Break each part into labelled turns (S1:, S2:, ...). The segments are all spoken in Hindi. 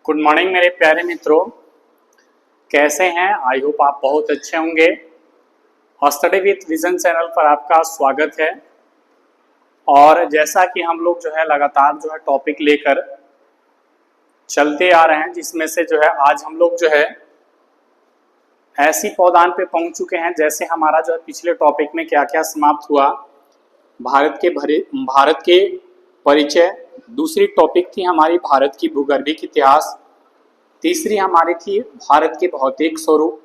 S1: गुड मॉर्निंग मेरे प्यारे मित्रों, कैसे हैं? आई होप आप बहुत अच्छे होंगे। और स्टडी विथ विजन चैनल पर आपका स्वागत है। और जैसा कि हम लोग जो है लगातार जो है टॉपिक लेकर चलते आ रहे हैं, जिसमें से जो है आज हम लोग जो है ऐसी पौधान पे पहुंच चुके हैं। जैसे हमारा जो है पिछले टॉपिक में क्या क्या समाप्त हुआ, भारत के परिचय, दूसरी टॉपिक थी हमारी भारत की भूगर्भिक इतिहास, तीसरी हमारी थी भारत के भौतिक स्वरूप,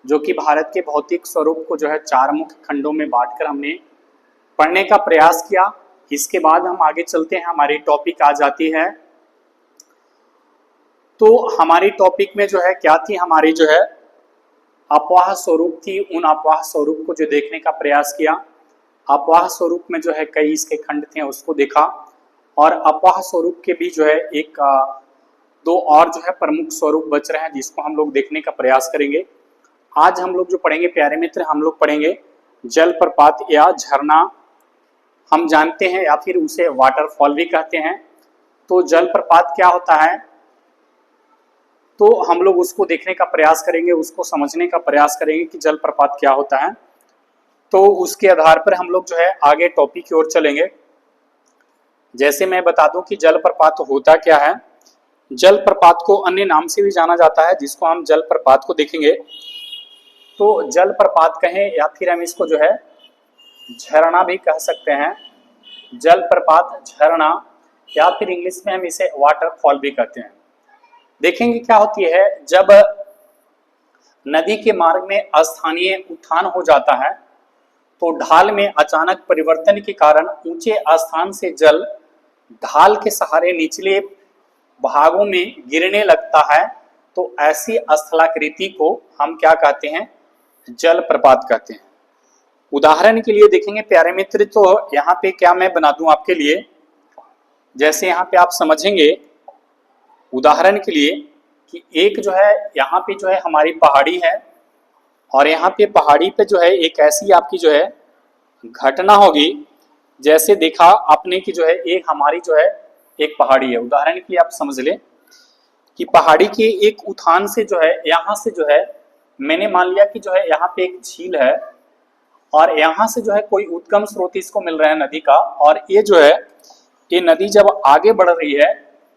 S1: जो कि भारत के भौतिक स्वरूप को जो है 4 मुख्य खंडों में बांटकर हमने पढ़ने का प्रयास किया। इसके बाद हम आगे चलते हैं, हमारी टॉपिक आ जाती है। तो हमारी टॉपिक में जो है क्या थी, हमारी जो है अपवाह स्वरूप थी। उन अपवाह स्वरूप को जो देखने का प्रयास किया। अपवाह स्वरूप में जो है कई इसके खंड थे, उसको देखा। और अपवाह स्वरूप के भी जो है दो और जो है प्रमुख स्वरूप बच रहे हैं, जिसको हम लोग देखने का प्रयास करेंगे। आज हम लोग जो पढ़ेंगे प्यारे मित्र, हम लोग पढ़ेंगे जलप्रपात या झरना। हम जानते हैं या फिर उसे वाटरफॉल भी कहते हैं। तो जलप्रपात क्या होता है, तो हम लोग उसको देखने का प्रयास करेंगे, उसको समझने का प्रयास करेंगे कि जलप्रपात क्या होता है। तो उसके आधार पर हम लोग जो है आगे टॉपिक की ओर चलेंगे। जैसे मैं बता दूं कि जलप्रपात होता क्या है। जलप्रपात को अन्य नाम से भी जाना जाता है, जिसको हम जलप्रपात को देखेंगे तो जलप्रपात कहें या फिर हम इसको जो है झरना भी कह सकते हैं। जलप्रपात, झरना, या फिर इंग्लिश में हम इसे वाटरफॉल भी कहते हैं। देखेंगे क्या होती है, जब नदी के मार्ग में अस्थानीय उत्थान हो जाता है तो ढाल में अचानक परिवर्तन के कारण ऊंचे स्थान से जल ढाल के सहारे निचले भागों में गिरने लगता है। तो ऐसी स्थलाकृति को हम क्या कहते हैं, जलप्रपात कहते हैं। उदाहरण के लिए देखेंगे प्यारे मित्र, तो यहाँ पे क्या मैं बना दूं आपके लिए। जैसे यहाँ पे आप समझेंगे उदाहरण के लिए कि एक जो है यहाँ पे जो है हमारी पहाड़ी है, और यहाँ पे पहाड़ी पे जो है एक ऐसी आपकी जो है घटना होगी। जैसे देखा आपने कि जो है एक हमारी जो है एक पहाड़ी है, उदाहरण के लिए आप समझ ले कि पहाड़ी के एक उठान से जो है यहाँ से जो है मैंने मान लिया कि जो है यहाँ पे एक झील है, और यहाँ से जो है कोई उद्गम स्रोत इसको मिल रहा है नदी का। और ये जो है ये नदी जब आगे बढ़ रही है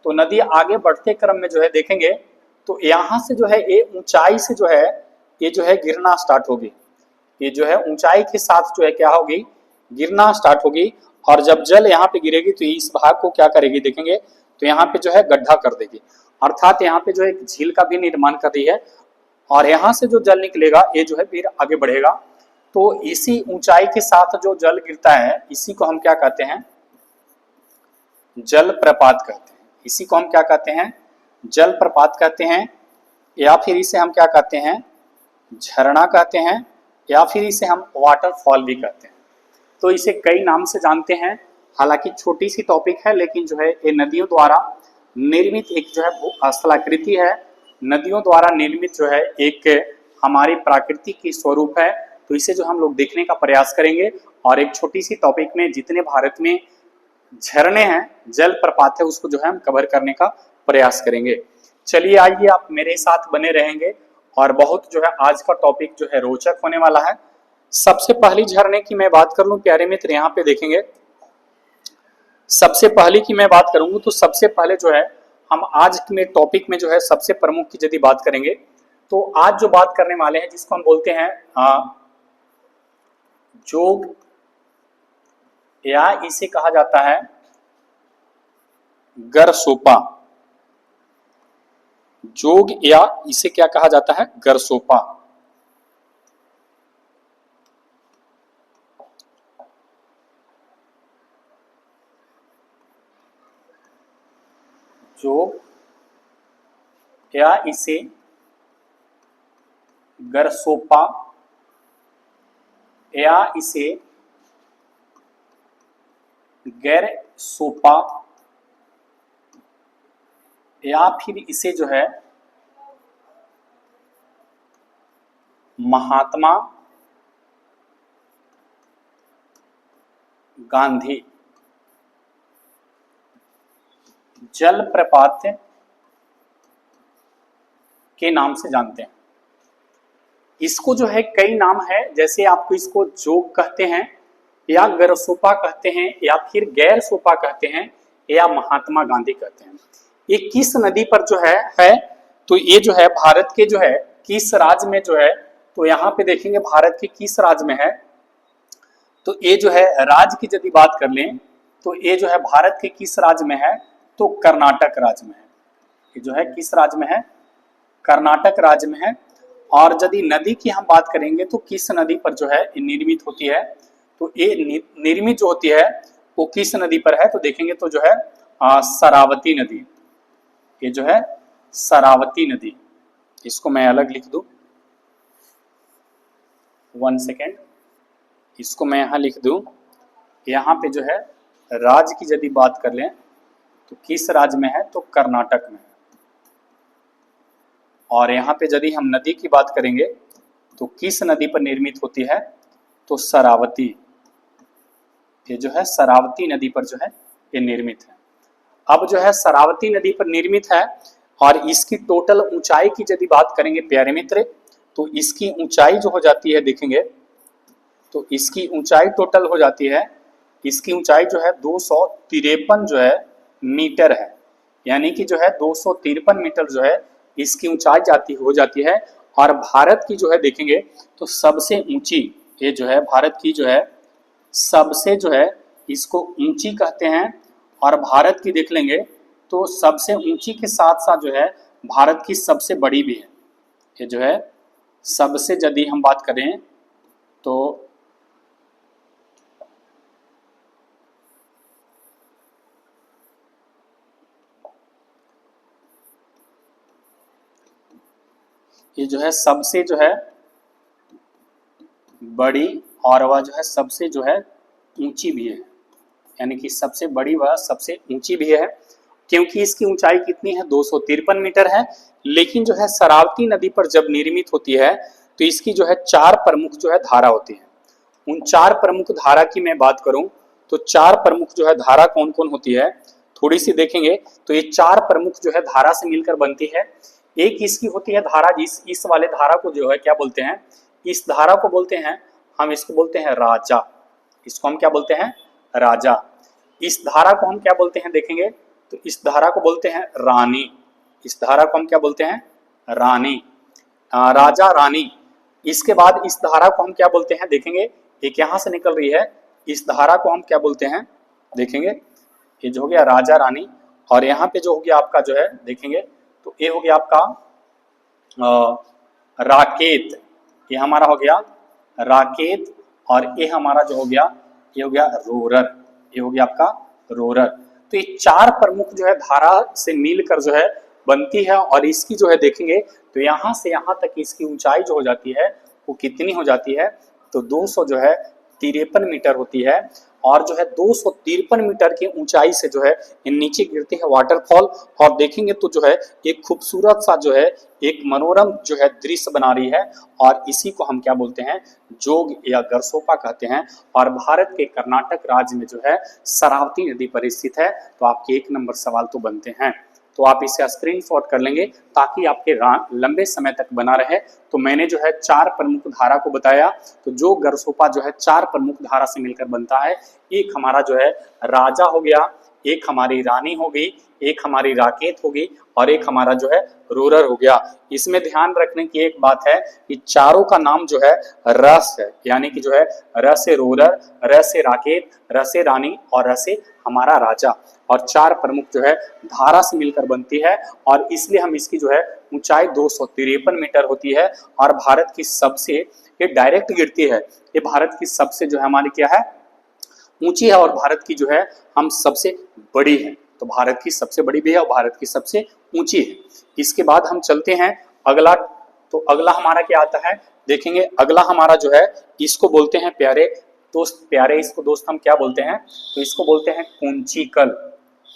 S1: तो नदी आगे बढ़ते क्रम में जो है देखेंगे तो यहाँ से जो है ये ऊंचाई से जो है ये जो है गिरना स्टार्ट होगी। ये जो है ऊंचाई के साथ जो है क्या होगी, गिरना स्टार्ट होगी। और जब जल यहाँ पे गिरेगी तो इस भाग को क्या करेगी देखेंगे तो यहाँ पे जो है गड्ढा कर देगी, अर्थात यहाँ पे जो एक झील का भी निर्माण कर रही है। और यहाँ से जो जल निकलेगा ये जो है फिर आगे बढ़ेगा। तो इसी ऊंचाई के साथ जो जल गिरता है इसी को हम क्या कहते हैं, जलप्रपात कहते हैं। इसी को हम क्या कहते हैं, जलप्रपात कहते हैं, या फिर इसे हम क्या कहते हैं, झरना कहते हैं, या फिर इसे हम वाटरफॉल भी कहते हैं। तो इसे कई नाम से जानते हैं। हालांकि छोटी सी टॉपिक है, लेकिन जो है ये नदियों द्वारा निर्मित एक जो है स्थलाकृति है। नदियों द्वारा निर्मित जो है एक हमारी प्राकृतिक की स्वरूप है। तो इसे जो हम लोग देखने का प्रयास करेंगे, और एक छोटी सी टॉपिक में जितने भारत में झरने हैं, जलप्रपात है, उसको जो है हम कवर करने का प्रयास करेंगे। चलिए आइए आप मेरे साथ बने रहेंगे, और बहुत जो है आज का टॉपिक जो है रोचक होने वाला है। सबसे पहली झरने की मैं बात कर लूं प्यारे मित्र, यहाँ पे देखेंगे सबसे पहली की मैं बात करूंगा तो सबसे पहले जो है हम आज में टॉपिक में जो है सबसे प्रमुख की यदि बात करेंगे तो आज जो बात करने वाले हैं जिसको हम बोलते हैं जोग, या इसे कहा जाता है गरसोपा। जोग या इसे क्या कहा जाता है, गरसोपा। जोग या इसे गरसोपा, या इसे गैरसोपा, या फिर इसे जो है महात्मा गांधी जलप्रपात के नाम से जानते हैं। इसको जो है कई नाम है, जैसे आपको इसको जोग कहते हैं, या गरसोपा कहते हैं, या फिर गैर सोपा कहते हैं, या महात्मा गांधी कहते हैं। ये किस नदी पर जो है तो ये जो है भारत के जो है किस राज्य में जो है, तो यहाँ पे देखेंगे भारत के किस राज्य में है, तो ये जो है राज्य की यदि बात कर लें तो ये जो है भारत के किस राज्य में है, तो कर्नाटक राज्य में है। ये जो है किस राज्य में है, कर्नाटक राज्य में है। और यदि नदी की हम बात करेंगे तो किस नदी पर जो है निर्मित होती है, तो ये निर्मित जो होती है वो किस नदी पर है, तो देखेंगे तो जो है शरावती नदी। ये जो है शरावती नदी, इसको मैं अलग लिख दूं, 1 सेकेंड, इसको मैं यहाँ लिख दूं। यहाँ पे जो है राज्य की यदि बात कर लें तो किस राज्य में है, तो कर्नाटक में। और यहाँ पे यदि हम नदी की बात करेंगे तो किस नदी पर निर्मित होती है, तो शरावती। ये जो है शरावती नदी पर जो है ये निर्मित है। अब जो है शरावती नदी पर निर्मित है और इसकी टोटल ऊंचाई की यदि बात करेंगे प्यारे मित्र, तो इसकी ऊंचाई जो हो जाती है, देखेंगे तो इसकी ऊंचाई टोटल हो जाती है, इसकी ऊंचाई जो है 253 जो है मीटर है। यानी कि जो है 253 मीटर जो है इसकी ऊंचाई हो जाती है। और भारत की जो है देखेंगे तो सबसे ऊंची, ये जो है भारत की जो है सबसे जो है इसको ऊंची कहते हैं। और भारत की देख लेंगे तो सबसे ऊंची के साथ साथ जो है भारत की सबसे बड़ी भी है। ये जो है सबसे यदि हम बात करें तो ये जो है सबसे जो है बड़ी और वह जो है सबसे जो है ऊंची भी है। यानी कि सबसे बड़ी व सबसे ऊंची भी है, क्योंकि इसकी ऊंचाई कितनी है, 253 मीटर है। लेकिन जो है शरावती नदी पर जब निर्मित होती है तो इसकी जो है 4 प्रमुख जो है धारा होती है। उन 4 प्रमुख धारा की मैं बात करूं तो 4 प्रमुख जो है धारा कौन कौन होती है, थोड़ी सी देखेंगे तो ये 4 प्रमुख जो है धारा से मिलकर बनती है। एक इसकी होती है धारा, इस वाले धारा को जो है क्या बोलते हैं, इस धारा को बोलते हैं, हम इसको बोलते हैं राजा। इसको हम क्या बोलते हैं, राजा। इस धारा को हम क्या बोलते हैं, देखेंगे तो इस धारा को बोलते हैं रानी। इस धारा को हम क्या बोलते हैं, रानी, राजा रानी। इसके बाद इस धारा को हम क्या बोलते हैं, देखेंगे एक यहाँ से निकल रही है, इस धारा को हम क्या बोलते हैं, देखेंगे ये जो हो गया राजा रानी। और यहाँ पे जो हो गया आपका जो है देखेंगे तो ये हो गया आपका राकेत, ये हमारा हो गया राकेत। और ये हमारा जो हो गया ये हो गया रोरर, ये हो गया आपका रोरर। तो ये 4 प्रमुख जो है धारा से मिलकर जो है बनती है। और इसकी जो है देखेंगे तो यहाँ से यहाँ तक इसकी ऊंचाई जो हो जाती है वो कितनी हो जाती है, तो 200 जो है 53 मीटर होती है। और जो है 253 मीटर की ऊंचाई से जो है नीचे गिरते हैं वाटरफॉल। और देखेंगे तो जो है एक खूबसूरत सा जो है एक मनोरम जो है दृश्य बना रही है। और इसी को हम क्या बोलते हैं, जोग या गरसोपा कहते हैं। और भारत के कर्नाटक राज्य में जो है शरावती नदी पर स्थित है। तो आपके 1 नंबर सवाल तो बनते हैं, तो आप इसे स्क्रीनशॉट कर लेंगे ताकि आपके लंबे समय तक बना रहे। तो मैंने जो है 4 प्रमुख धारा को बताया, तो जो गरसोपा जो है 4 प्रमुख धारा से मिलकर बनता है। एक हमारा जो है राजा हो गया, एक हमारी रानी हो गई, एक हमारी राकेत हो गई, और एक हमारा जो है रोरर हो गया। इसमें ध्यान रखने की एक बात है कि चारों का नाम जो है रस है, यानी कि जो है र से रोरर, र से राकेत, र से रानी और र से हमारा राजा। और 4 प्रमुख जो है धारा से मिलकर बनती है। और इसलिए हम इसकी जो है ऊंचाई 253 मीटर होती है। और भारत की सबसे, ये डायरेक्ट गिरती है, ये भारत की सबसे जो है हमारी क्या है, ऊंची है। और भारत की जो है हम सबसे बड़ी है, तो भारत की सबसे बड़ी भी है और भारत की सबसे ऊंची है। इसके बाद हम चलते हैं अगला, तो अगला हमारा क्या आता है, देखेंगे अगला हमारा जो है इसको बोलते हैं प्यारे दोस्त, प्यारे इसको दोस्त हम क्या बोलते हैं, तो इसको बोलते हैं कुंचिकल।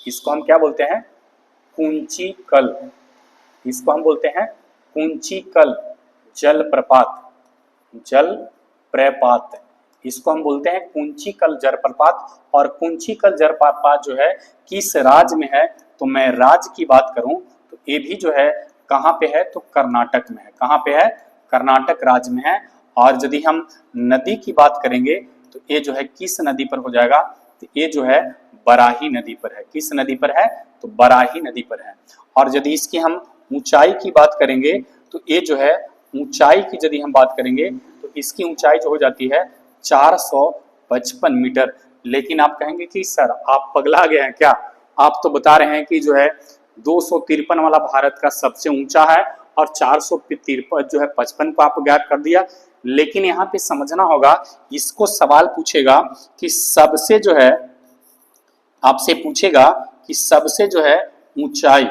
S1: इसको हम क्या बोलते हैं, कुंचिकल। इसको हम बोलते हैं कुंचिकल जलप्रपात, जलप्रपात। इसको हम बोलते हैं कुंचिकल जलप्रपात। और कुंचिकल जलप्रपात जो है किस राज्य में है, तो मैं राज्य की बात करूं तो ये भी जो है कहाँ पे है? तो कर्नाटक में है। कहाँ पे है? कर्नाटक राज्य में है। और यदि हम नदी की बात करेंगे तो ये जो है किस नदी पर हो जाएगा? तो ये जो है बराही नदी पर है। किस नदी पर है? तो बराही नदी पर है। और यदि इसकी हम ऊंचाई की बात करेंगे तो ये जो है ऊंचाई की यदि हम बात करेंगे तो इसकी ऊंचाई जो हो जाती है 455 मीटर। लेकिन आप कहेंगे कि सर आप पगला गए हैं क्या? आप तो बता रहे हैं कि जो है 253 वाला भारत का सबसे ऊंचा है और 453 जो है 55 को आप गैप कर दिया। लेकिन यहाँ पे समझना होगा, इसको सवाल पूछेगा कि सबसे जो है आपसे पूछेगा कि सबसे जो है ऊंचाई,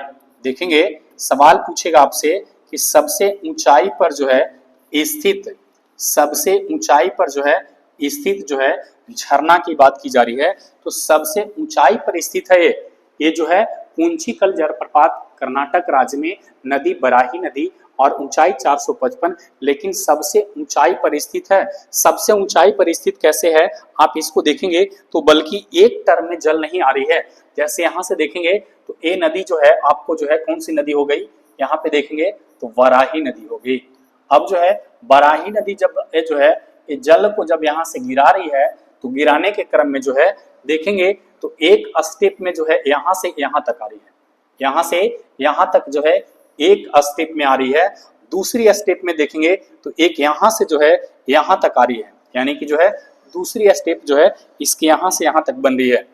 S1: देखेंगे सवाल पूछेगा आपसे कि सबसे ऊंचाई पर जो है स्थित, सबसे ऊंचाई पर जो है स्थित जो है झरना की बात की जा रही है। तो सबसे ऊंचाई पर स्थित है ये जो है कुंचिकल जलप्रपात, कर्नाटक राज्य में नदी बराही नदी, और ऊंचाई 455। लेकिन सबसे ऊंचाई पर स्थित है। सबसे ऊंचाई पर स्थित कैसे है आप इसको देखेंगे तो बल्कि एक टर्म में जल नहीं आ रही है। जैसे यहाँ से देखेंगे तो ये नदी जो है आपको जो है कौन सी नदी हो गई? यहाँ पे देखेंगे तो बराही नदी हो गई। अब जो है बराही नदी जब ये जो है ये जल को जब यहाँ से गिरा रही है तो गिराने के क्रम में जो है देखेंगे तो एक स्टेप में जो है यहाँ से यहाँ तक आ रही है, यहाँ से यहाँ तक जो है एक स्टेप में आ रही है। दूसरी स्टेप में देखेंगे तो एक यहाँ से जो है यहाँ तक आ रही है, यानी कि जो है दूसरी स्टेप जो है इसके यहाँ से यहाँ तक बन रही है।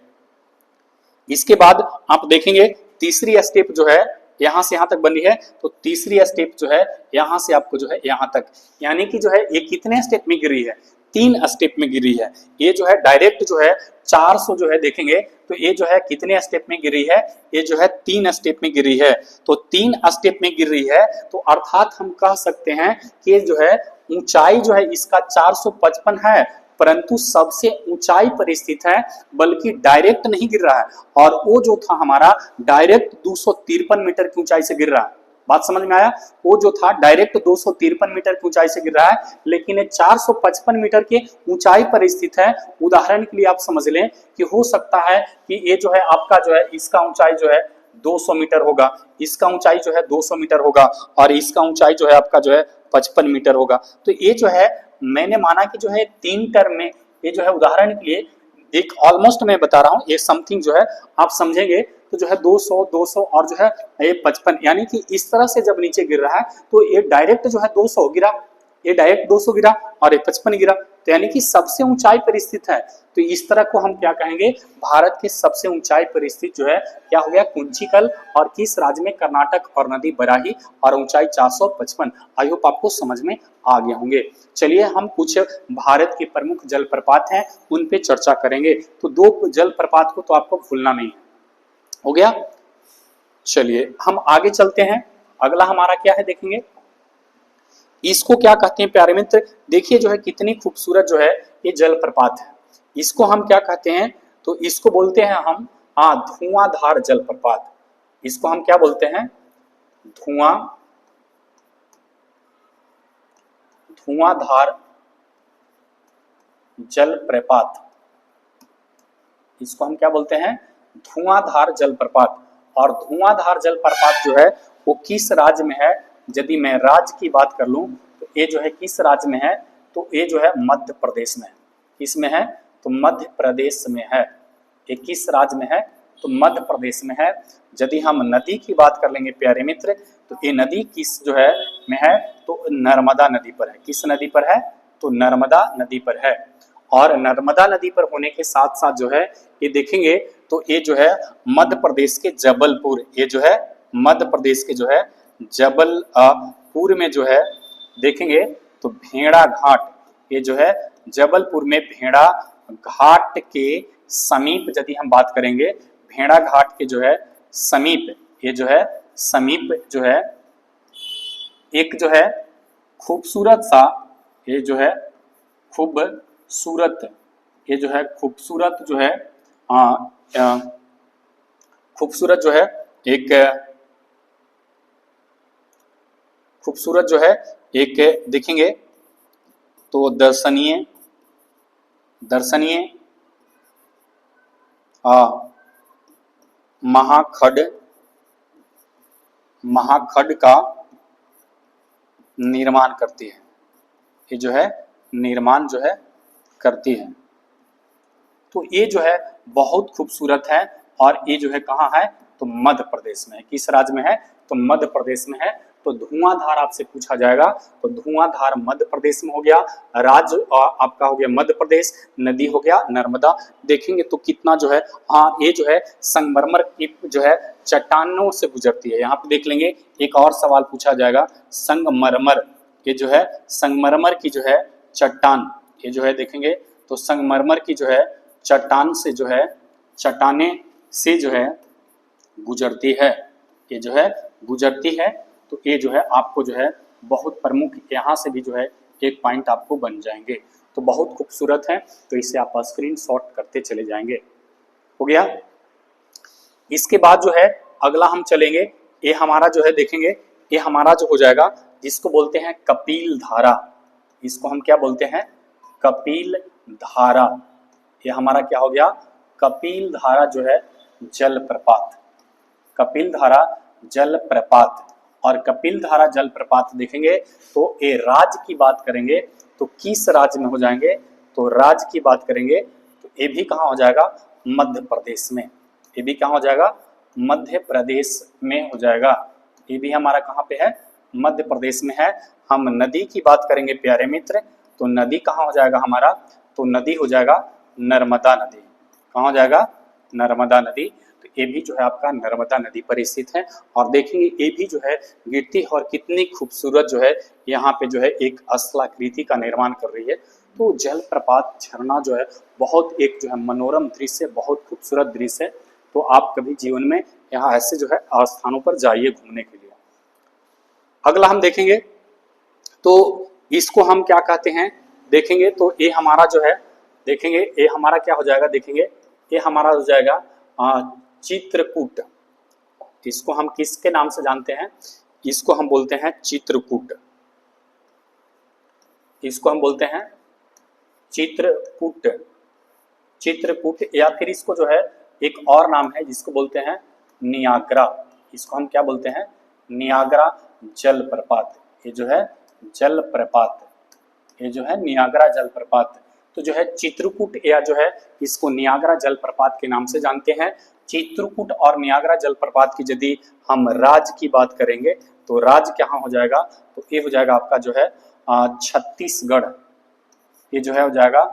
S1: इसके बाद आप देखेंगे तीसरी स्टेप जो है यहाँ से यहाँ तक बन रही है, तो तीसरी स्टेप जो है यहाँ से आपको जो है यहाँ तक, यानी कि जो है ये कितने स्टेप में गिरी है? 3 स्टेप में गिरी है। ये जो है डायरेक्ट जो है 400 जो है देखेंगे तो ये जो है कितने स्टेप में गिरी है? ये जो है 3 स्टेप में गिरी है। तो 3 स्टेप में गिर रही है तो अर्थात हम कह सकते हैं कि जो है ऊंचाई जो है इसका 455 है, परंतु सबसे ऊंचाई पर स्थित है, बल्कि डायरेक्ट नहीं गिर रहा है। और वो जो था हमारा डायरेक्ट 253 मीटर की ऊंचाई से गिर रहा है। बात समझ में आया? वो जो था डायरेक्ट 253 मीटर की ऊंचाई से गिर रहा है, लेकिन ये 455 मीटर की ऊंचाई पर स्थित है। उदाहरण के लिए आप समझ लें कि हो सकता है कि ये जो है आपका जो है इसका ऊंचाई जो है 200 मीटर होगा, इसका ऊंचाई जो है 200 मीटर होगा, और इसका ऊंचाई जो है आपका जो है 55 मीटर होगा। तो ये जो है मैंने माना कि जो है 3 टर्म में ये जो है उदाहरण के लिए एक ऑलमोस्ट मैं बता रहा हूँ, ये समथिंग जो है आप समझेंगे तो जो है 200 200 और जो है ये 55, यानी कि इस तरह से जब नीचे गिर रहा है तो ये डायरेक्ट जो है 200 गिरा, ये डायरेक्ट 200 गिरा और ये 55 गिरा, तो यानी कि सबसे ऊंचाई पर स्थित है। तो इस तरह को हम क्या कहेंगे? भारत के सबसे ऊंचाई पर स्थित जो है क्या हो गया? कुंचिकल, और किस राज्य में? कर्नाटक, और नदी बराही, और ऊंचाई 455। आई होप आपको समझ में आ गए होंगे। चलिए हम कुछ भारत के प्रमुख जलप्रपात हैं उन पे चर्चा करेंगे। तो 2 जलप्रपात को तो आपको भूलना नहीं है, हो गया। चलिए हम आगे चलते हैं। अगला हमारा क्या है देखेंगे, इसको क्या कहते हैं प्यारे मित्र? देखिए जो है कितनी खूबसूरत जो है ये जलप्रपात है। इसको हम क्या कहते हैं? तो इसको बोलते हैं हम धुआंधार जलप्रपात। इसको हम क्या बोलते हैं? धुआंधार जलप्रपात। इसको हम क्या बोलते हैं? धुआंधार जलप्रपात। और धुआंधार जलप्रपात जो है वो किस राज्य में है? यदि मैं राज्य की बात कर लूं तो ये जो है किस राज्य में है? तो ये जो है मध्य प्रदेश में है। किसमें है? तो मध्य प्रदेश में है। ये किस राज्य में है? तो मध्य प्रदेश में है। यदि हम नदी की बात कर लेंगे प्यारे मित्र तो ये नदी किस जो है में है? तो नर्मदा नदी पर है। किस नदी पर है? तो नर्मदा नदी पर है। और नर्मदा नदी पर होने के साथ साथ जो है ये देखेंगे तो ये जो है मध्य प्रदेश के जबलपुर, ये जो है मध्य प्रदेश के जो है जबलपुर में जो है देखेंगे तो भेड़ा घाट, ये जो है जबलपुर में भेड़ा घाट के समीप यदि हम बात करेंगे, भेड़ा घाट के जो है समीप, ये जो है समीप जो है एक जो है खूबसूरत सा, ये जो है खूबसूरत, ये जो है खूबसूरत जो है खूबसूरत जो है एक खूबसूरत जो है एक देखेंगे तो दर्शनीय महाखड महाखंड का निर्माण करती है। ये जो है निर्माण जो है करती है। तो ये जो है बहुत खूबसूरत है और ये जो है कहाँ है, तो मध्य प्रदेश में है। किस राज्य में है, तो मध्य प्रदेश में है। तो धुआंधार आपसे पूछा जाएगा, तो धुआंधार मध्य प्रदेश में हो गया, राज्य आपका हो गया मध्य प्रदेश, नदी हो गया नर्मदा। देखेंगे तो कितना जो है, हाँ ये जो है संगमरमर की जो है चट्टानों से गुजरती है। यहाँ पे देख लेंगे एक और सवाल पूछा जाएगा, संगमरमर, ये जो है संगमरमर की जो है चट्टान, ये जो है देखेंगे तो संगमरमर की जो है चट्टान से जो है, चट्टाने से जो है गुजरती है, ये जो है गुजरती है। तो ये जो है आपको जो है बहुत प्रमुख, यहाँ से भी जो है एक पॉइंट आपको बन जाएंगे। तो बहुत खूबसूरत है, तो इसे आप स्क्रीनशॉट करते चले जाएंगे। हो गया। इसके बाद जो है अगला हम चलेंगे, ये हमारा जो है देखेंगे, ये हमारा जो हो जाएगा जिसको बोलते हैं कपिल धारा। इसको हम क्या बोलते हैं, कपिल धारा। ये हमारा क्या हो गया, कपिल धारा जो है जलप्रपात, कपिल धारा जलप्रपात। और कपिल धारा जलप्रपात देखेंगे तो ये राज्य की बात करेंगे तो किस राज्य में हो जाएंगे, तो राज्य की बात करेंगे तो ये भी कहाँ हो जाएगा, मध्य प्रदेश में। ये भी कहाँ हो जाएगा, मध्य प्रदेश में हो जाएगा। ये भी हमारा कहाँ पे है, मध्य प्रदेश में है। हम नदी की बात करेंगे प्यारे मित्र, तो नदी कहाँ हो जाएगा हमारा, तो नदी हो जाएगा नर्मदा नदी। कहाँ हो जाएगा, नर्मदा नदी। तो ये भी जो है आपका नर्मदा नदी पर स्थित है। और देखेंगे ये भी जो है गिरती और कितनी खूबसूरत जो है यहाँ पे जो है एक स्थलाकृति का निर्माण कर रही है। तो जलप्रपात झरना जो है बहुत एक जो है मनोरम दृश्य, बहुत खूबसूरत दृश्य है। तो आप कभी जीवन में यहाँ ऐसे जो है स्थानों पर जाइए घूमने के लिए। अगला हम देखेंगे तो इसको हम क्या कहते हैं, देखेंगे तो ये हमारा जो है देखेंगे, ये हमारा क्या हो जाएगा, देखेंगे ये हमारा हो जाएगा चित्रकूट। इसको हम किसके नाम से जानते हैं, इसको हम बोलते हैं चित्रकूट। इसको हम बोलते हैं चित्रकूट, चित्रकूट। या फिर इसको जो है एक और नाम है जिसको बोलते हैं नियाग्रा। इसको हम क्या बोलते हैं, नियाग्रा जलप्रपात। ये जो है जलप्रपात, ये जो है नियाग्रा जलप्रपात। तो जो है चित्रकूट या जो है इसको नियाग्रा जलप्रपात के नाम से जानते हैं। चित्रकूट और नियाग्रा जलप्रपात की यदि हम राज्य की बात करेंगे तो राज्य क्या हो जाएगा, तो ये हो जाएगा आपका जो है छत्तीसगढ़। ये जो है हो जाएगा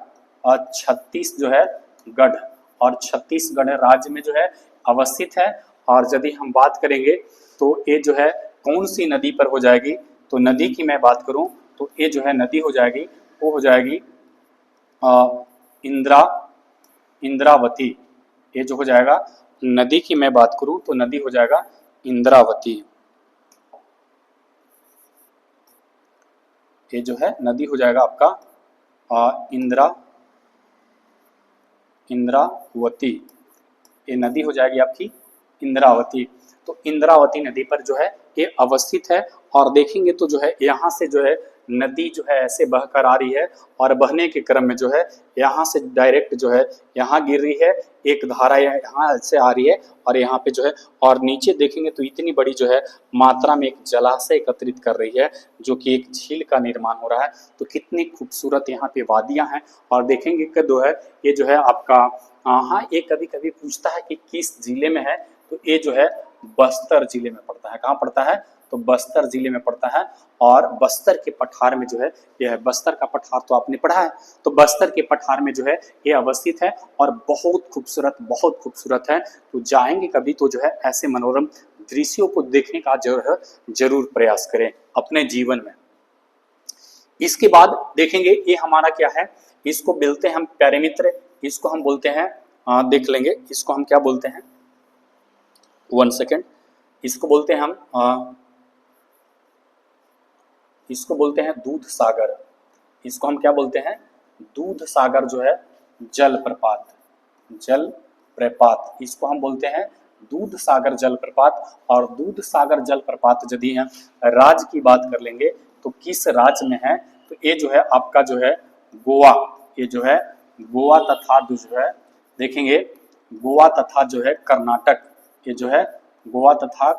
S1: छत्तीस जो है गढ़, और छत्तीसगढ़ राज्य में जो है अवस्थित है। और यदि हम बात करेंगे तो ये जो है कौन सी नदी पर हो जाएगी, तो नदी की मैं बात करूं तो ये जो है नदी हो जाएगी, वो हो जाएगी इंद्रावती। ये जो हो जाएगा नदी की मैं बात करूं तो नदी हो जाएगा इंद्रावती। ये जो है नदी हो जाएगा आपका इंद्रावती। ये नदी हो जाएगी आपकी इंद्रावती। तो इंद्रावती नदी पर जो है ये अवस्थित है। और देखेंगे तो जो है यहाँ से जो है नदी जो है ऐसे बहकर आ रही है, और बहने के क्रम में जो है यहाँ से डायरेक्ट जो है यहाँ गिर रही है, एक धारा यहाँ से आ रही है और यहाँ पे जो है, और नीचे देखेंगे तो इतनी बड़ी जो है मात्रा में एक जलाशय एकत्रित कर रही है, जो कि एक झील का निर्माण हो रहा है। तो कितनी खूबसूरत यहाँ पे वादियाँ हैं। और देखेंगे कि जो है ये जो है आपका हाँ, ये कभी कभी पूछता है कि किस जिले में है, तो ये जो है बस्तर जिले में पड़ता है। कहाँ पड़ता है, तो बस्तर जिले में पड़ता है। और बस्तर के पठार में जो है यह है, बस्तर का पठार तो आपने पढ़ा है, तो बस्तर के पठार में जो है ये अवस्थित है और बहुत खूबसूरत है। तो जाएंगे कभी तो जो है ऐसे मनोरम दृश्यों को देखने का जरूर प्रयास करें अपने जीवन में। इसके बाद देखेंगे ये हमारा क्या है, इसको बोलते हैं हम प्यारे मित्र, इसको हम बोलते हैं देख लेंगे इसको हम क्या बोलते हैं, 1 सेकेंड। इसको बोलते हैं हम इसको बोलते हैं दूध सागर। इसको हम क्या बोलते हैं, दूध सागर जो है जलप्रपात, जलप्रपात इसको हम बोलते हैं दूध सागर जलप्रपात। और दूध सागर जलप्रपात यदि हम राज्य की बात कर लेंगे तो किस राज्य में है, तो ये जो है आपका जो है गोवा। ये जो है गोवा तथा जो है देखेंगे गोवा तथा जो है कर्नाटक, ये जो है गोवा तथा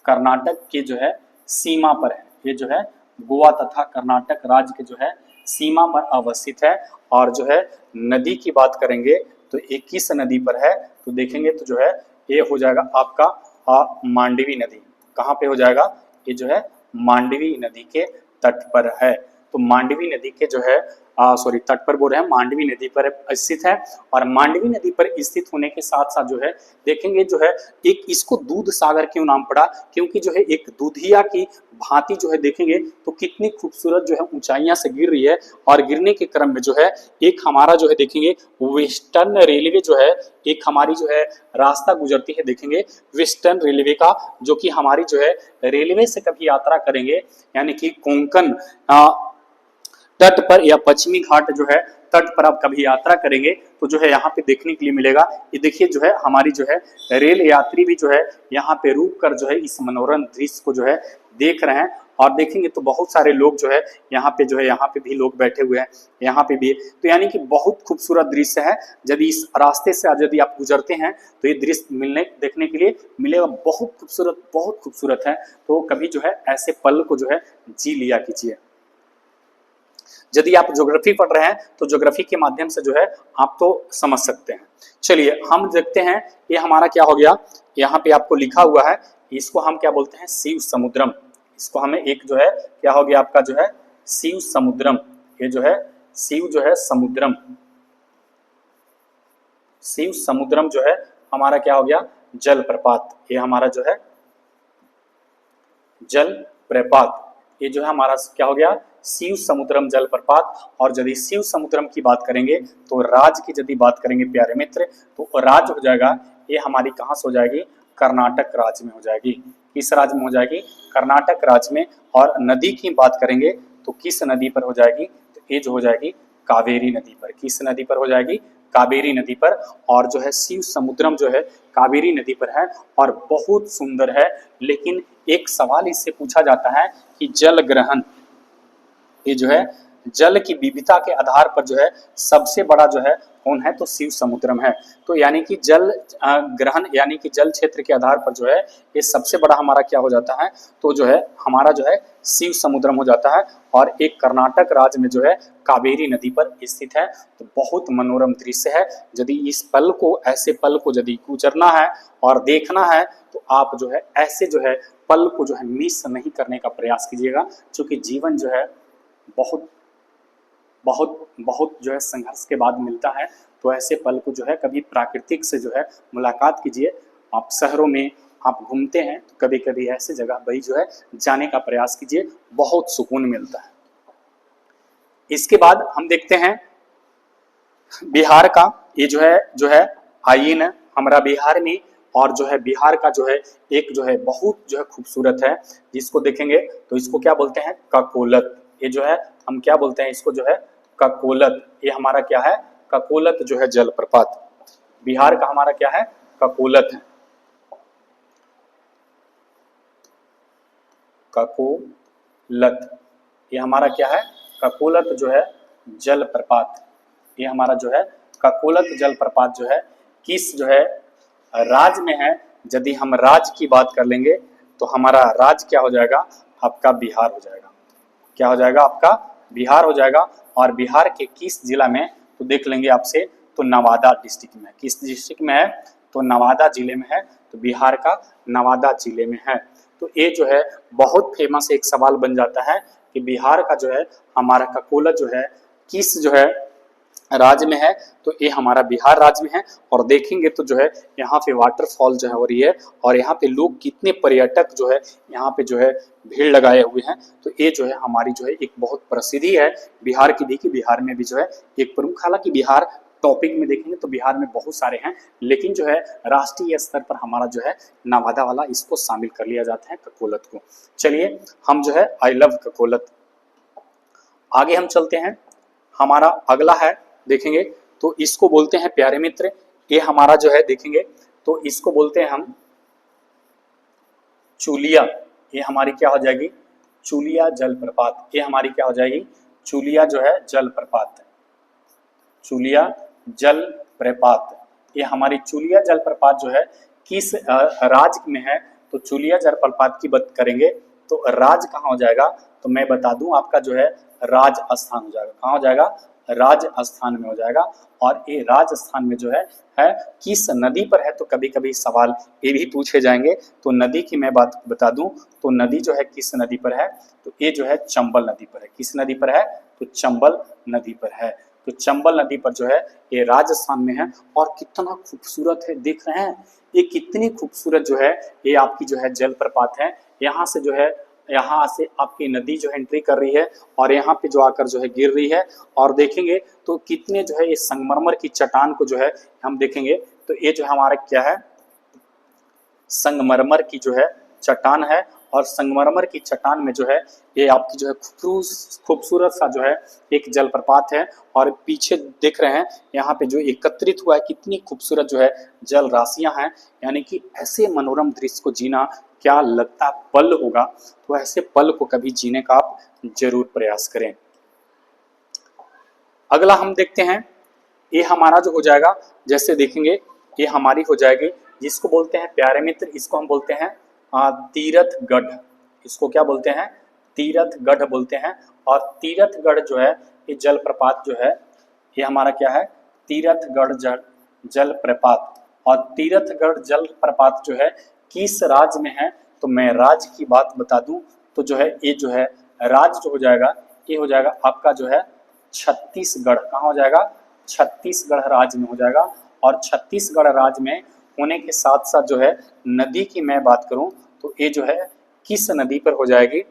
S1: कर्नाटक के जो है सीमा पर है। ये जो है गोवा तथा कर्नाटक राज्य के जो है सीमा पर अवस्थित है। और जो है नदी की बात करेंगे तो ये किस नदी पर है, तो देखेंगे तो जो है ये हो जाएगा आपका मांडवी नदी। कहाँ पे हो जाएगा, ये जो है मांडवी नदी के तट पर है। तो मांडवी नदी के जो है सॉरी तट पर बोल रहे हैं, मांडवी नदी पर स्थित है। और मांडवी नदी पर स्थित होने के साथ साथ जो है देखेंगे जो है एक इसको दूध सागर क्यों नाम पड़ा, क्योंकि जो है एक दूधिया की भांति जो है देखेंगे तो कितनी खूबसूरत जो है ऊंचाइयां से गिर रही है। और गिरने के क्रम में जो है एक हमारा जो है देखेंगे वेस्टर्न रेलवे जो है एक हमारी जो है रास्ता गुजरती है, देखेंगे वेस्टर्न रेलवे का, जो कि हमारी जो है रेलवे से कभी यात्रा करेंगे यानी कि कोंकण तट पर या पश्चिमी घाट जो है तट पर आप कभी यात्रा करेंगे तो जो है यहाँ पे देखने के लिए मिलेगा। ये देखिए जो है हमारी जो है रेल यात्री भी जो है यहाँ पे रुक कर जो है इस मनोरम दृश्य को जो है देख रहे हैं। और देखेंगे तो बहुत सारे लोग जो है यहाँ पे भी लोग बैठे हुए हैं, यहाँ पे भी। तो यानी कि बहुत खूबसूरत दृश्य है। यदि इस रास्ते से यदि आप गुजरते हैं तो ये दृश्य देखने के लिए मिलेगा, बहुत खूबसूरत है। तो कभी जो है ऐसे पल को जो है जी लिया कीजिए। यदि आप ज्योग्राफी पढ़ रहे हैं तो ज्योग्राफी के माध्यम से जो है आप तो समझ सकते हैं। चलिए हम देखते हैं ये हमारा क्या हो गया, यहाँ पे आपको लिखा हुआ है, इसको हम क्या बोलते हैं, शिव समुद्रम। इसको हमें एक जो है क्या हो गया आपका जो है शिव समुद्रम। ये जो है शिव जो है समुद्रम, शिव समुद्रम जो है हमारा क्या हो गया जलप्रपात। ये हमारा जो है जलप्रपात, ये जो है हमारा क्या हो गया शिव समुद्रम जलप्रपात। और यदि शिव समुद्रम की बात करेंगे तो राज्य की यदि बात करेंगे प्यारे मित्र तो राज्य हो जाएगा ये हमारी कहाँ से हो जाएगी, कर्नाटक राज्य में हो जाएगी। किस राज्य में हो जाएगी, कर्नाटक राज्य में। और नदी की बात करेंगे तो किस नदी पर हो जाएगी, तो ये जो हो जाएगी कावेरी नदी पर। किस नदी पर हो जाएगी, कावेरी नदी पर। और जो है शिव समुद्रम जो है कावेरी नदी पर है और बहुत सुंदर है। लेकिन एक सवाल इससे पूछा जाता है कि जल ग्रहण, ये जो है जल की विविधता के आधार पर जो है सबसे बड़ा जो है कौन है, तो शिव समुद्रम है। तो यानी कि जल ग्रहण यानी कि जल क्षेत्र के आधार पर जो है ये सबसे बड़ा हमारा क्या हो जाता है, तो जो है हमारा जो है शिव समुद्रम हो जाता है। और एक कर्नाटक राज्य में जो है कावेरी नदी पर स्थित है। तो बहुत मनोरम दृश्य है। यदि इस पल को ऐसे पल को यदि गुजरना है और देखना है तो आप जो है ऐसे जो है पल को जो है मिस नहीं करने का प्रयास कीजिएगा, क्योंकि जीवन जो है बहुत बहुत बहुत जो है संघर्ष के बाद मिलता है। तो ऐसे पल को जो है कभी प्राकृतिक से जो है मुलाकात कीजिए। आप शहरों में आप घूमते हैं तो कभी कभी ऐसे जगह भाई जो है जाने का प्रयास कीजिए, बहुत सुकून मिलता है। इसके बाद हम देखते हैं बिहार का, ये जो है आइन हमारा बिहार में। और जो है बिहार का जो है एक जो है बहुत जो है खूबसूरत है, जिसको देखेंगे तो इसको क्या बोलते हैं, ककोलत। ये जो है हम क्या बोलते हैं इसको जो है ककोलत। ये हमारा क्या है, ककोलत जो है जलप्रपात। बिहार का हमारा क्या है, ककोलत है, ककोलत। ये हमारा क्या है, ककोलत जो है जलप्रपात। ये हमारा जो है ककोलत जलप्रपात जो है किस जो है राज्य में है। यदि हम राज्य की बात कर लेंगे तो हमारा राज्य क्या हो जाएगा, आपका बिहार हो जाएगा। क्या हो जाएगा, आपका बिहार हो जाएगा। और बिहार के किस जिला में, तो देख लेंगे आपसे, तो नवादा डिस्ट्रिक्ट में। किस डिस्ट्रिक्ट में है, तो नवादा जिले में है। तो बिहार का नवादा जिले में है। तो ये जो है बहुत फेमस एक सवाल बन जाता है कि बिहार का जो है हमारा ककोलत जो है किस जो है राज्य में है, तो ये हमारा बिहार राज्य में है। और देखेंगे तो जो है यहाँ पे वाटरफॉल जो है हो रही है और यहाँ पे लोग कितने पर्यटक जो है यहाँ पे जो है भीड़ लगाए हुए हैं। तो ये जो है हमारी जो है एक बहुत प्रसिद्धि है बिहार की भी, कि बिहार में भी जो है एक प्रमुख, हालांकि बिहार टॉपिक में देखेंगे तो बिहार में बहुत सारे हैं, लेकिन जो है राष्ट्रीय स्तर पर हमारा जो है नवादा वाला इसको शामिल कर लिया जाता है, ककोलत को। चलिए हम जो है आई लव ककोलत, आगे हम चलते हैं। हमारा अगला है देखेंगे तो इसको बोलते हैं प्यारे मित्र, ये हमारा जो है देखेंगे तो इसको बोलते हैं हम चूलिया। ये हमारी क्या हो जाएगी, चूलिया जलप्रपात। ये हमारी क्या हो जाएगी, चूलिया जो है जलप्रपात, चूलिया जलप्रपात। ये हमारी चूलिया जलप्रपात जो है किस राज्य में है, तो चुलिया जलप्रपात की बात करेंगे तो राज कहाँ हो जाएगा, तो मैं बता दूं आपका जो है राजस्थान हो जाएगा। कहाँ हो जाएगा, राजस्थान में हो जाएगा। और ये राजस्थान में जो है किस नदी पर है, तो कभी कभी सवाल ये भी पूछे जाएंगे। तो नदी की मैं बात बता दूं तो नदी जो है किस नदी पर है, तो ये जो है चंबल नदी पर है। किस नदी पर है, तो चंबल नदी पर है। तो चंबल नदी पर जो है ये राजस्थान में है। और कितना खूबसूरत है, देख रहे हैं ये कितनी खूबसूरत जो है ये आपकी जो है जलप्रपात है। यहाँ से जो है, यहाँ से आपकी नदी जो है एंट्री कर रही है और यहाँ पे जो आकर जो है गिर रही है। और देखेंगे तो कितने जो है ये संगमरमर की चट्टान को जो है हम देखेंगे तो ये जो हमारा क्या है, संगमरमर की जो है चट्टान है। और संगमरमर की चट्टान में जो है ये आपकी जो है खूबसूरत सा जो है एक जलप्रपात है। और पीछे देख रहे हैं यहाँ पे जो एकत्रित हुआ है कितनी खूबसूरत जो है जल राशियां हैं। यानी कि ऐसे मनोरम दृश्य को जीना क्या लगता पल होगा, तो ऐसे पल को कभी जीने का आप जरूर प्रयास करें। अगला हम देखते हैं, ये हमारा जो हो जाएगा, जैसे देखेंगे ये हमारी हो जाएगी जिसको बोलते हैं प्यारे मित्र, इसको हम बोलते हैं तीरथगढ़। इसको क्या बोलते हैं, तीरथगढ़ बोलते हैं। और तीरथगढ़ जो है ये जलप्रपात जो है ये हमारा क्या है, तीरथगढ़ जलप्रपात। और तीरथगढ़ जलप्रपात जो है किस राज्य में है, तो मैं राज्य की बात बता दूं तो जो है ये जो है राज्य जो हो जाएगा ये हो जाएगा आपका जो है छत्तीसगढ़। कहाँ हो जाएगा, छत्तीसगढ़ राज्य में हो जाएगा। और छत्तीसगढ़ राज्य में होने के साथ साथ जो है नदी की मैं बात करूं तो ये जो है किस नदी पर हो जाएगी,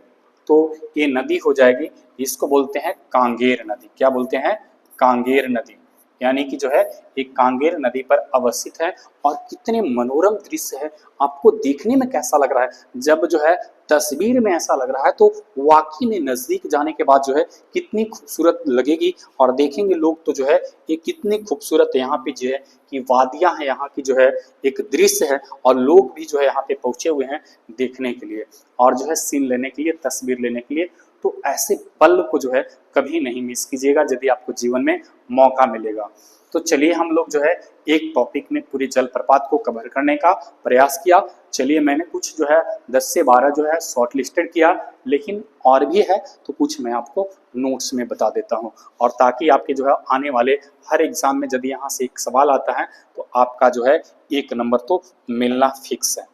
S1: तो ये नदी हो जाएगी, इसको बोलते हैं कांगेर नदी। क्या बोलते हैं, कांगेर नदी। यानी कि जो है एक कांगेर नदी पर अवस्थित है। और कितने मनोरम दृश्य है, आपको देखने में कैसा लग रहा है, जब जो है तस्वीर में ऐसा लग रहा है तो वाकई में नजदीक जाने के बाद जो है कितनी खूबसूरत लगेगी। और देखेंगे लोग तो जो है ये कितनी खूबसूरत यहाँ पे जो है कि वादियां हैं, यहाँ की जो है एक दृश्य है। और लोग भी जो है यहाँ पे पहुंचे हुए हैं देखने के लिए और जो है सीन लेने के लिए, तस्वीर लेने के लिए। तो ऐसे पल को जो है कभी नहीं मिस कीजिएगा यदि आपको जीवन में मौका मिलेगा। तो चलिए हम लोग जो है एक टॉपिक में पूरी जलप्रपात को कवर करने का प्रयास किया। चलिए मैंने कुछ जो है 10 से 12 जो है शॉर्ट लिस्टेड किया, लेकिन और भी है तो कुछ मैं आपको नोट्स में बता देता हूँ। और ताकि आपके जो है आने वाले हर एग्जाम में यदि यहाँ से एक सवाल आता है तो आपका जो है 1 नंबर तो मिलना फिक्स है।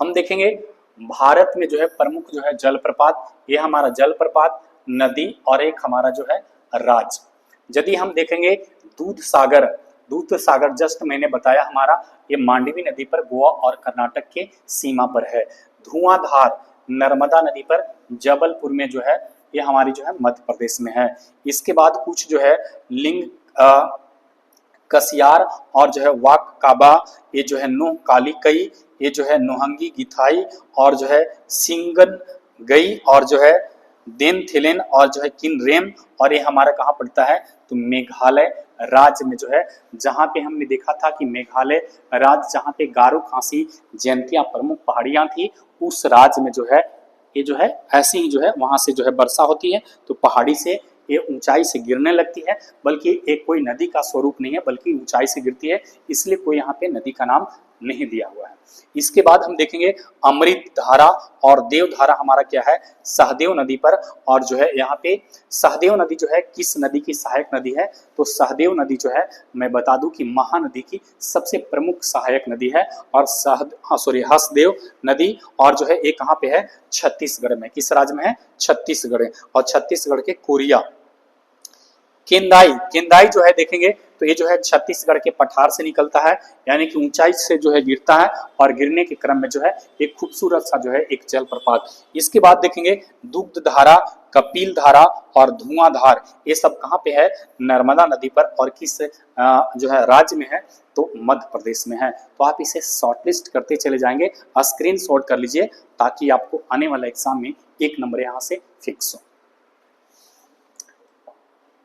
S1: हम देखेंगे भारत में जो है प्रमुख जो है जलप्रपात, ये हमारा जलप्रपात, नदी और एक हमारा जो है राज्य। यदि हम देखेंगे दूध सागर जस्ट मैंने बताया हमारा ये मांडवी नदी पर गोवा और कर्नाटक के सीमा पर है। धुआंधार नर्मदा नदी पर जबलपुर में जो है ये हमारी जो है मध्य प्रदेश में है। इसके बाद कुछ जो है लिंग कसियार और जो है वाक काबा, ये जो है नोह काली कई, ये जो है नोहंगी गिथाई और जो है सिंगन गई और जो है देन थिलेन और जो है किनरेम। और ये हमारा कहाँ पड़ता है, तो मेघालय राज्य में जो है, जहाँ पे हमने देखा था कि मेघालय राज्य जहाँ पे गारो खासी जयंतिया प्रमुख पहाड़ियां थी, उस राज्य में जो है ये जो है ऐसे ही जो है वहां से जो है वर्षा होती है तो पहाड़ी से ये ऊंचाई से गिरने लगती है। बल्कि एक कोई नदी का स्वरूप नहीं है बल्कि ऊंचाई से गिरती है, इसलिए कोई यहाँ पे नदी का नाम नहीं दिया हुआ है। इसके बाद हम देखेंगे अमृत धारा और देव धारा हमारा क्या है, सहदेव नदी पर। और जो है यहाँ पे सहदेव नदी जो है किस नदी की सहायक नदी है, तो सहदेव नदी जो है मैं बता दूं कि महानदी की सबसे प्रमुख सहायक नदी है। और हसदेव नदी और जो है ये कहाँ पे है, छत्तीसगढ़ में। किस राज्य में है, छत्तीसगढ़। और छत्तीसगढ़ के कोरिया केंदाई जो है देखेंगे तो ये जो है छत्तीसगढ़ के पठार से निकलता है, यानी कि ऊंचाई से जो है गिरता है और गिरने के क्रम में जो है एक खूबसूरत सा जो है एक जलप्रपात। इसके बाद देखेंगे दुग्ध धारा, कपिल धारा और धुआंधार, ये सब कहाँ पे है, नर्मदा नदी पर। और किस जो है राज्य में है, तो मध्य प्रदेश में है। तो आप इसे शॉर्टलिस्ट करते चले जाएंगे, स्क्रीन शॉट कर लीजिए ताकि आपको आने वाला एग्जाम में 1 नंबर यहाँ से फिक्स हो।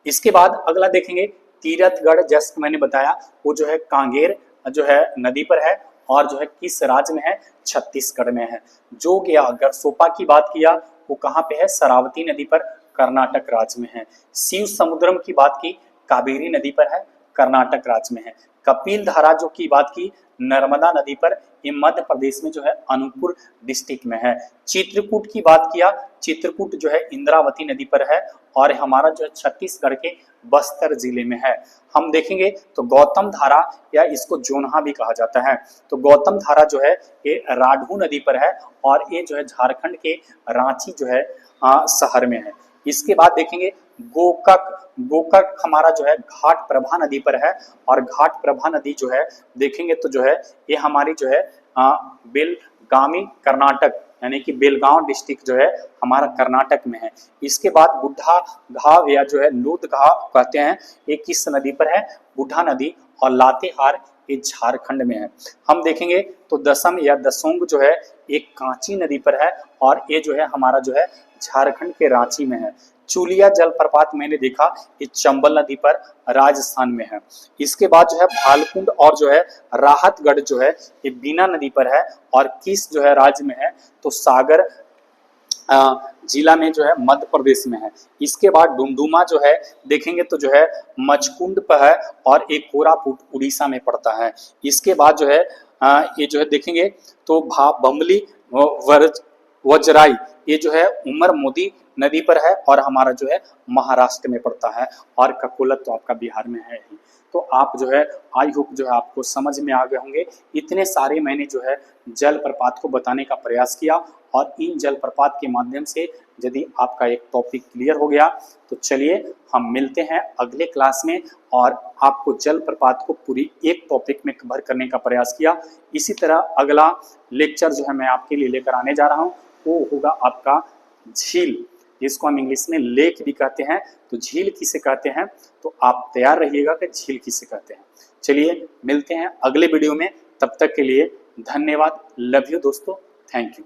S1: इसके बाद अगला देखेंगे तीरथगढ़, जस्ट मैंने बताया वो जो है कांगेर जो है नदी पर है और जो है किस राज्य में है, छत्तीसगढ़ में है। जोग या गरसोपा की बात किया वो कहाँ पे है, शरावती नदी पर, कर्नाटक राज्य में है। शिव समुद्रम की बात की, कावेरी नदी पर है, कर्नाटक राज्य में है। कपिल धारा जो की बात की नर्मदा नदी पर, ये मध्य प्रदेश में जो है अनूपपुर डिस्ट्रिक्ट में है। चित्रकूट की बात किया, चित्रकूट जो है इंद्रावती नदी पर है और हमारा जो है छत्तीसगढ़ के बस्तर जिले में है। हम देखेंगे तो गौतम धारा या इसको जोन्हा भी कहा जाता है, तो गौतम धारा जो है ये राढ़ू नदी पर है और ये जो है झारखंड के रांची जो है शहर में है। इसके बाद देखेंगे गोकक, गोकक हमारा जो है घाट प्रभा नदी पर है और घाट प्रभा नदी जो है देखेंगे तो जो है ये हमारी जो है बेलगामी कर्नाटक यानी कि बेलगांव डिस्ट्रिक्ट जो है हमारा कर्नाटक में है। इसके बाद बुढ़ा घाव या जो है लूद घाव कहते हैं, ये किस नदी पर है, बुढ़ा नदी और लातेहार ये झारखंड में है। हम देखेंगे तो दसम या दसोंग जो है एक कांची नदी पर है और ये जो है हमारा जो है झारखंड के रांची में है। चुलिया जलप्रपात मैंने देखा ये चंबल नदी पर राजस्थान में है। इसके बाद जो है भालकुंड और जो है राहतगढ़ जो है ये बीना नदी पर है और किस जो है राज्य में है, तो सागर जिला में जो है मध्य प्रदेश में है। इसके बाद डुमडुमा जो है देखेंगे तो जो है मचकुंड पर है और एक कोरापुट उड़ीसा में पड़ता है। इसके बाद जो है ये जो है देखेंगे तो बम्बली वजराई ये जो है उमर मोदी नदी पर है और हमारा जो है महाराष्ट्र में पड़ता है और ककोलत तो आपका बिहार में है ही। तो आप जो है आई होप जो है आपको समझ में आ गए होंगे। इतने सारे मैंने जो है जलप्रपात को बताने का प्रयास किया और इन जलप्रपात के माध्यम से यदि आपका एक टॉपिक क्लियर हो गया तो चलिए हम मिलते हैं अगले क्लास में और आपको जलप्रपात को पूरी एक टॉपिक में कवर करने का प्रयास किया। इसी तरह अगला लेक्चर जो है मैं आपके लिए लेकर आने जा रहा हूँ, वो होगा आपका झील, जिसको हम इंग्लिश में लेक भी कहते हैं। तो झील किसे कहते हैं, तो आप तैयार रहिएगा कि झील किसे कहते हैं। चलिए मिलते हैं अगले वीडियो में, तब तक के लिए धन्यवाद। लव यू दोस्तों, थैंक यू।